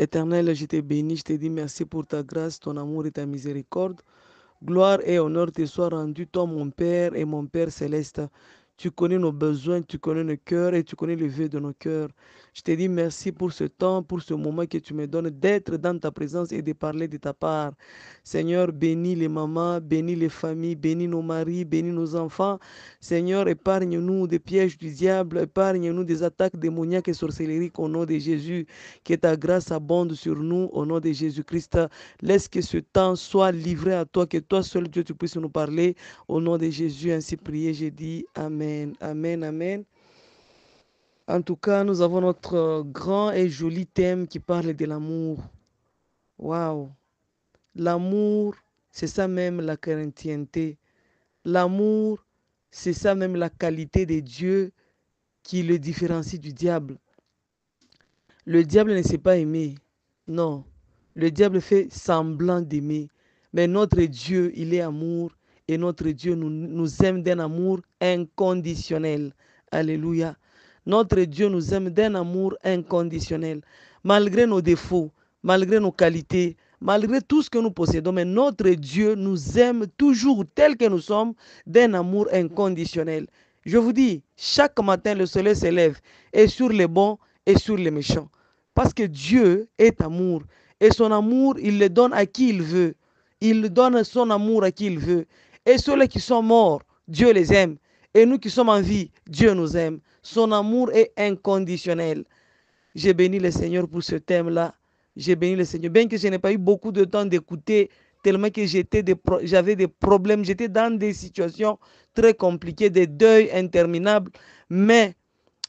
Éternel, je te bénis, je te dis merci pour ta grâce, ton amour et ta miséricorde. Gloire et honneur te soient rendus, toi mon Père et mon Père céleste. Tu connais nos besoins, tu connais nos cœurs et tu connais le vœu de nos cœurs. Je te dis merci pour ce temps, pour ce moment que tu me donnes d'être dans ta présence et de parler de ta part. Seigneur, bénis les mamans, bénis les familles, bénis nos maris, bénis nos enfants. Seigneur, épargne-nous des pièges du diable, épargne-nous des attaques démoniaques et sorcelleriques au nom de Jésus. Que ta grâce abonde sur nous au nom de Jésus-Christ. Laisse que ce temps soit livré à toi, que toi seul Dieu tu puisses nous parler. Au nom de Jésus, ainsi prié, j'ai dit Amen. Amen, Amen. En tout cas, nous avons notre grand et joli thème qui parle de l'amour. Waouh! L'amour, c'est ça même la chrétienté. L'amour, c'est ça même la qualité de Dieu qui le différencie du diable. Le diable ne sait pas aimer. Non. Le diable fait semblant d'aimer. Mais notre Dieu, il est amour. Et notre Dieu nous aime d'un amour inconditionnel. Alléluia. Notre Dieu nous aime d'un amour inconditionnel. Malgré nos défauts, malgré nos qualités, malgré tout ce que nous possédons, mais notre Dieu nous aime toujours tel que nous sommes d'un amour inconditionnel. Je vous dis, chaque matin, le soleil se lève et sur les bons et sur les méchants. Parce que Dieu est amour. Et son amour, il le donne à qui il veut. Il donne son amour à qui il veut. Et ceux qui sont morts, Dieu les aime. Et nous qui sommes en vie, Dieu nous aime. Son amour est inconditionnel. J'ai béni le Seigneur pour ce thème-là. J'ai béni le Seigneur. Bien que je n'ai pas eu beaucoup de temps d'écouter, tellement que j'avais des problèmes, j'étais dans des situations très compliquées, des deuils interminables. Mais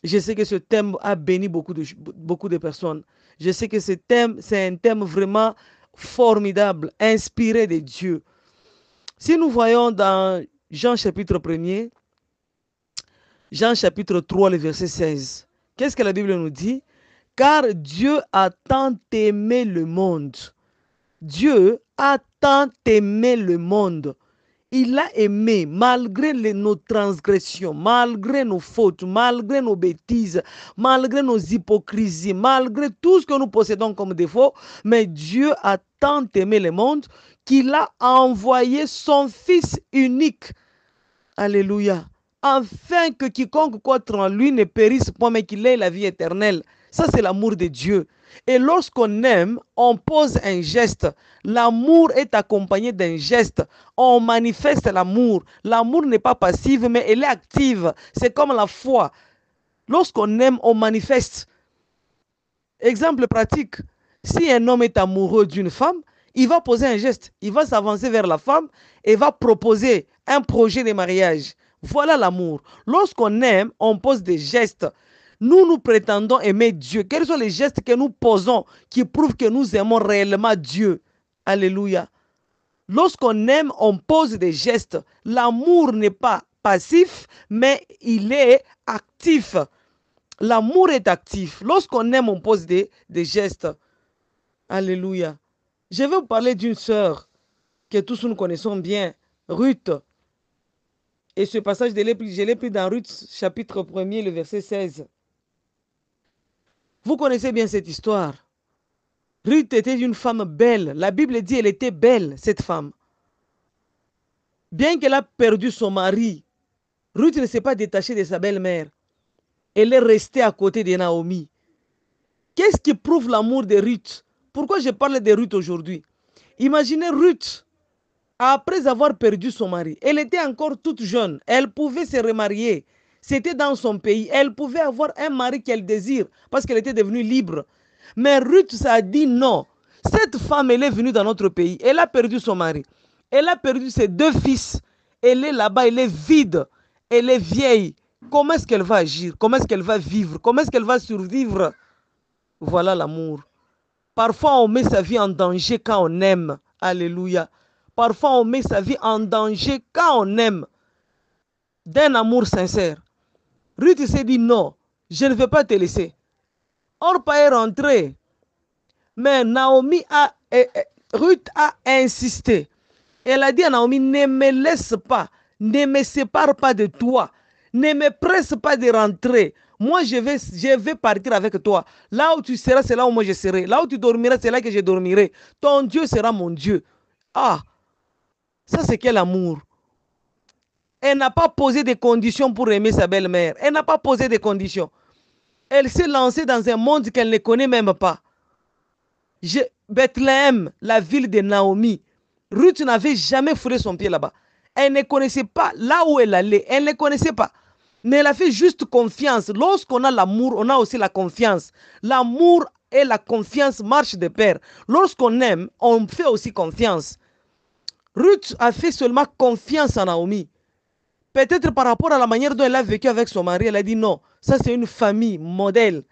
je sais que ce thème a béni beaucoup de personnes. Je sais que ce thème, c'est un thème vraiment formidable, inspiré de Dieu. Si nous voyons dans Jean chapitre 1er, Jean chapitre 3, le verset 16, qu'est-ce que la Bible nous dit? Car Dieu a tant aimé le monde. Dieu a tant aimé le monde. Il a aimé, malgré nos transgressions, malgré nos fautes, malgré nos bêtises, malgré nos hypocrisies, malgré tout ce que nous possédons comme défaut, mais Dieu a tant aimé le monde qu'il a envoyé son Fils unique. Alléluia. Afin que quiconque croit en lui ne périsse point, mais qu'il ait la vie éternelle. Ça, c'est l'amour de Dieu. Et lorsqu'on aime, on pose un geste. L'amour est accompagné d'un geste. On manifeste l'amour. L'amour n'est pas passif, mais elle est active. C'est comme la foi. Lorsqu'on aime, on manifeste. Exemple pratique. Si un homme est amoureux d'une femme, il va poser un geste. Il va s'avancer vers la femme et va proposer un projet de mariage. Voilà l'amour. Lorsqu'on aime, on pose des gestes. Nous prétendons aimer Dieu. Quels sont les gestes que nous posons qui prouvent que nous aimons réellement Dieu? Alléluia. Lorsqu'on aime, on pose des gestes. L'amour n'est pas passif, mais il est actif. L'amour est actif. Lorsqu'on aime, on pose des gestes. Alléluia. Je vais vous parler d'une sœur que tous nous connaissons bien, Ruth. Et ce passage, je l'ai pris dans Ruth, chapitre 1er, le verset 16. Vous connaissez bien cette histoire. Ruth était une femme belle. La Bible dit qu'elle était belle, cette femme. Bien qu'elle a perdu son mari, Ruth ne s'est pas détachée de sa belle-mère. Elle est restée à côté de Naomi. Qu'est-ce qui prouve l'amour de Ruth? Pourquoi je parle de Ruth aujourd'hui? Imaginez Ruth, après avoir perdu son mari. Elle était encore toute jeune. Elle pouvait se remarier. C'était dans son pays. Elle pouvait avoir un mari qu'elle désire parce qu'elle était devenue libre. Mais Ruth a dit non. Cette femme, elle est venue dans notre pays. Elle a perdu son mari. Elle a perdu ses 2 fils. Elle est là-bas, elle est vide. Elle est vieille. Comment est-ce qu'elle va agir? Comment est-ce qu'elle va vivre? Comment est-ce qu'elle va survivre? Voilà l'amour. Parfois, on met sa vie en danger quand on aime. Alléluia. Parfois, on met sa vie en danger quand on aime. D'un amour sincère. Ruth s'est dit non, je ne vais pas te laisser. Orpa est rentrée. Mais Ruth a insisté. Elle a dit à Naomi, ne me laisse pas, ne me sépare pas de toi, Ne me presse pas de rentrer. Moi, je vais partir avec toi. Là où tu seras, c'est là où moi je serai. Là où tu dormiras, c'est là que je dormirai. Ton Dieu sera mon Dieu. Ah, ça c'est quel amour. Elle n'a pas posé des conditions pour aimer sa belle-mère. Elle n'a pas posé des conditions. Elle s'est lancée dans un monde qu'elle ne connaît même pas. Bethléem, la ville de Naomi, Ruth n'avait jamais foulé son pied là-bas. Elle ne connaissait pas là où elle allait. Elle ne connaissait pas. Mais elle a fait juste confiance. Lorsqu'on a l'amour, on a aussi la confiance. L'amour et la confiance marchent de pair. Lorsqu'on aime, on fait aussi confiance. Ruth a fait seulement confiance à Naomi. Peut-être par rapport à la manière dont elle a vécu avec son mari, elle a dit non, ça c'est une famille modèle.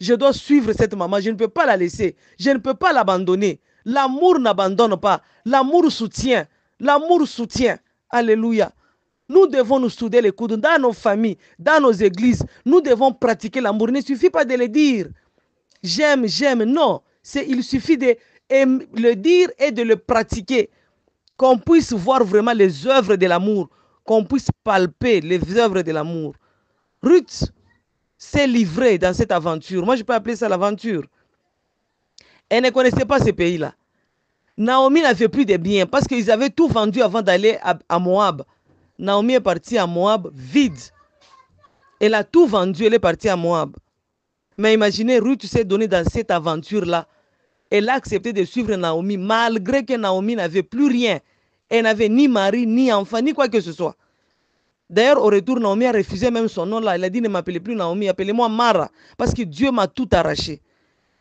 Je dois suivre cette maman, je ne peux pas la laisser, je ne peux pas l'abandonner. L'amour n'abandonne pas, l'amour soutient, l'amour soutient. Alléluia. Nous devons nous souder les coudes dans nos familles, dans nos églises. Nous devons pratiquer l'amour. Il ne suffit pas de le dire. J'aime, j'aime. Non, il suffit de le dire et de le pratiquer. Qu'on puisse voir vraiment les œuvres de l'amour, qu'on puisse palper les œuvres de l'amour. Ruth s'est livrée dans cette aventure. Moi, je peux appeler ça l'aventure. Elle ne connaissait pas ce pays-là. Naomi n'avait plus de biens parce qu'ils avaient tout vendu avant d'aller à Moab. Naomi est partie à Moab vide. Elle a tout vendu, elle est partie à Moab. Mais imaginez, Ruth s'est donnée dans cette aventure-là. Elle a accepté de suivre Naomi malgré que Naomi n'avait plus rien. Elle n'avait ni mari, ni enfant, ni quoi que ce soit. D'ailleurs, au retour, Naomi a refusé même son nom là. Elle a dit, ne m'appelez plus Naomi, appelez-moi Mara, parce que Dieu m'a tout arraché.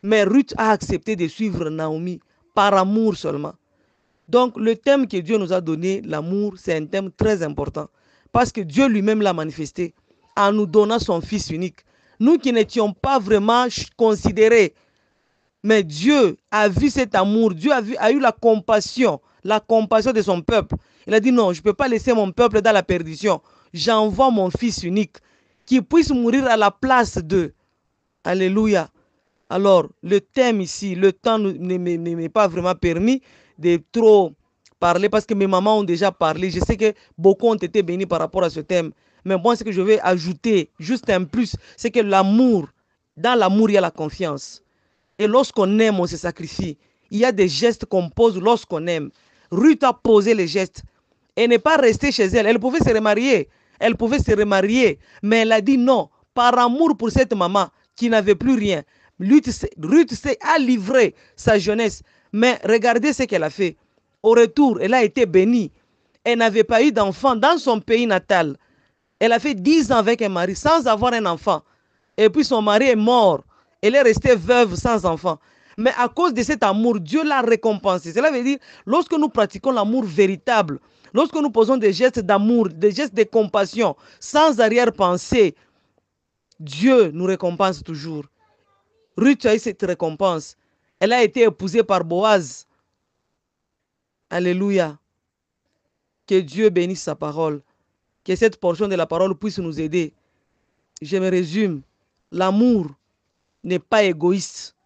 Mais Ruth a accepté de suivre Naomi par amour seulement. Donc, le thème que Dieu nous a donné, l'amour, c'est un thème très important. Parce que Dieu lui-même l'a manifesté en nous donnant son Fils unique. Nous qui n'étions pas vraiment considérés, mais Dieu a vu cet amour, Dieu a eu la compassion de son peuple. Il a dit non, je ne peux pas laisser mon peuple dans la perdition. J'envoie mon Fils unique qui puisse mourir à la place d'eux. Alléluia. Alors, le thème ici, le temps ne m'est pas vraiment permis de trop parler parce que mes mamans ont déjà parlé. Je sais que beaucoup ont été bénis par rapport à ce thème. Mais moi, ce que je vais ajouter, juste un plus, c'est que l'amour, dans l'amour, il y a la confiance. Et lorsqu'on aime, on se sacrifie. Il y a des gestes qu'on pose lorsqu'on aime. Ruth a posé les gestes. Elle n'est pas restée chez elle. Elle pouvait se remarier. Elle pouvait se remarier. Mais elle a dit non. Par amour pour cette maman qui n'avait plus rien. Ruth a livré sa jeunesse. Mais regardez ce qu'elle a fait. Au retour, elle a été bénie. Elle n'avait pas eu d'enfant dans son pays natal. Elle a fait 10 ans avec un mari sans avoir un enfant. Et puis son mari est mort. Elle est restée veuve sans enfant. Mais à cause de cet amour, Dieu l'a récompensé. Cela veut dire, lorsque nous pratiquons l'amour véritable, lorsque nous posons des gestes d'amour, des gestes de compassion, sans arrière-pensée, Dieu nous récompense toujours. Ruth a eu cette récompense. Elle a été épousée par Boaz. Alléluia. Que Dieu bénisse sa parole. Que cette portion de la parole puisse nous aider. Je me résume. L'amour n'est pas égoïste.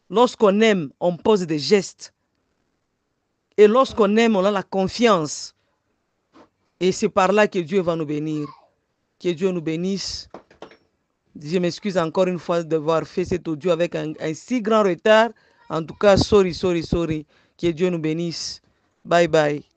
Lorsqu'on aime, on pose des gestes. Et lorsqu'on aime, on a la confiance. Et c'est par là que Dieu va nous bénir. Que Dieu nous bénisse. Je m'excuse encore une fois d'avoir fait cet audio avec un si grand retard. En tout cas, sorry. Que Dieu nous bénisse. Bye bye.